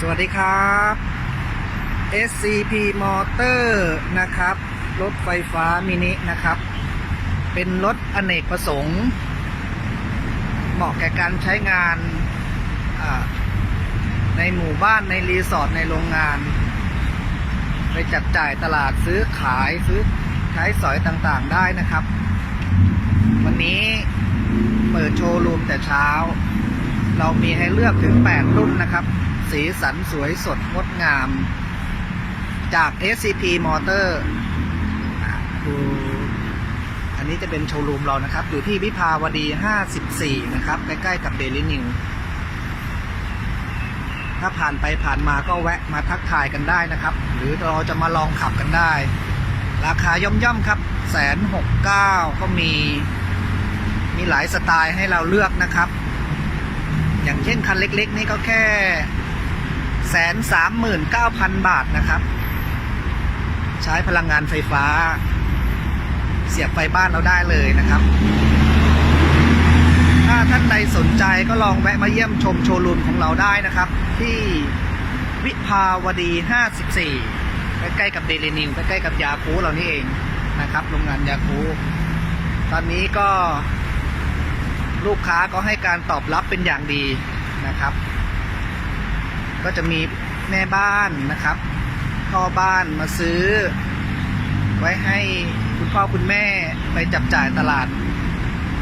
สวัสดีครับ SCP Motor นะครับรถไฟฟ้ามินินะครับเป็นรถอเนกประสงค์เหมาะแก่การใช้งานในหมู่บ้านในรีสอร์ทในโรงงานไปจับจ่ายตลาดซื้อขายซื้อใช้สอยต่างๆได้นะครับวันนี้เปิดโชว์รูมแต่เช้าเรามีให้เลือกถึง8รุ่นนะครับสีสันสวยสดงดงามจาก SCP Motor ดูอันนี้จะเป็นโชว์รูมเรานะครับอยู่ที่วิภาวดี54นะครับใกล้ๆกับเดลินิวถ้าผ่านไปผ่านมาก็แวะมาทักทายกันได้นะครับหรือเราจะมาลองขับกันได้ราคาย่อมๆครับ169,000ก็มีหลายสไตล์ให้เราเลือกนะครับอย่างเช่นคันเล็กๆนี่ก็แค่139,000 บาทนะครับใช้พลังงานไฟฟ้าเสียบไฟบ้านเราได้เลยนะครับถ้าท่านใดสนใจก็ลองแวะมาเยี่ยมชมโชว์รูมของเราได้นะครับที่วิภาวดี54ใกล้ๆกับเดลินิวใกล้ๆกับยาคูเรานี่เองนะครับโรงงานยาคูตอนนี้ก็ลูกค้าก็ให้การตอบรับเป็นอย่างดีนะครับก็จะมีแม่บ้านนะครับพ่อบ้านมาซื้อไว้ให้คุณพ่อคุณแม่ไปจับจ่ายตลาด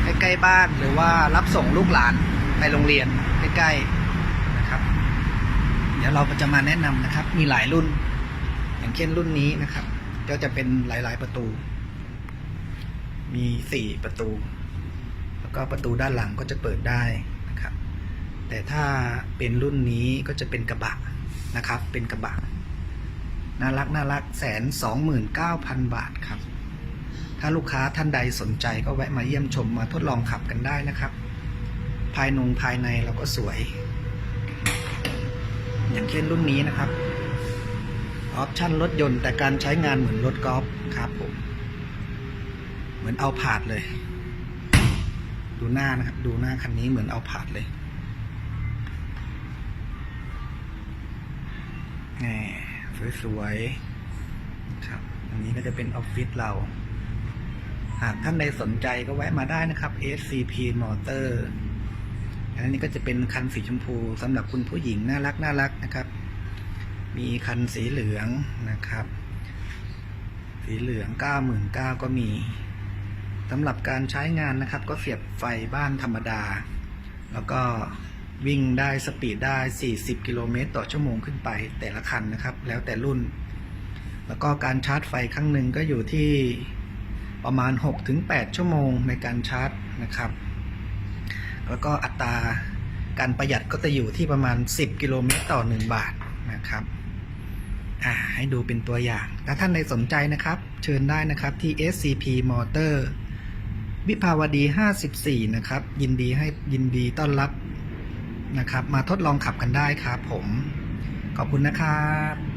ใกล้ๆบ้านหรือว่ารับส่งลูกหลานไปโรงเรียนใกล้ๆนะครับเดี๋ยวเราจะมาแนะนำนะครับมีหลายรุ่นอย่างเช่นรุ่นนี้นะครับก็จะเป็นหลายๆประตูมี4ประตูแล้วก็ประตูด้านหลังก็จะเปิดได้นะครับแต่ถ้าเป็นรุ่นนี้ก็จะเป็นกระบะนะครับเป็นกระบะน่ารัก129,000 บาทครับถ้าลูกค้าท่านใดสนใจก็แวะมาเยี่ยมชมมาทดลองขับกันได้นะครับภายในเราก็สวยอย่างเช่นรุ่นนี้นะครับออปชั่นรถยนต์แต่การใช้งานเหมือนรถกอล์ฟครับผมเหมือนเอาผาดเลยดูหน้านะครับดูหน้าคันนี้เหมือนเอาผาดเลยสวยๆครับอันนี้ก็จะเป็นออฟฟิศเราหากท่านใดสนใจก็แวะมาได้นะครับ SCP Motor อันนี้ก็จะเป็นคันสีชมพูสำหรับคุณผู้หญิงน่ารักนะครับมีคันสีเหลืองนะครับสีเหลือง99,000ก็มีสำหรับการใช้งานนะครับก็เสียบไฟบ้านธรรมดาแล้วก็วิ่งได้สปีดได้40 กิโลเมตรต่อชั่วโมงขึ้นไปแต่ละคันนะครับแล้วแต่รุ่นแล้วก็การชาร์จไฟครั้งหนึ่งก็อยู่ที่ประมาณ 6-8 ชั่วโมงในการชาร์จนะครับแล้วก็อัตราการประหยัดก็จะอยู่ที่ประมาณ10 กิโลเมตรต่อ1 บาทนะครับให้ดูเป็นตัวอย่างถ้าท่านใดสนใจนะครับเชิญได้นะครับที่ SCP Motor วิภาวดี54นะครับยินดีต้อนรับนะครับมาทดลองขับกันได้ครับผมขอบคุณนะครับ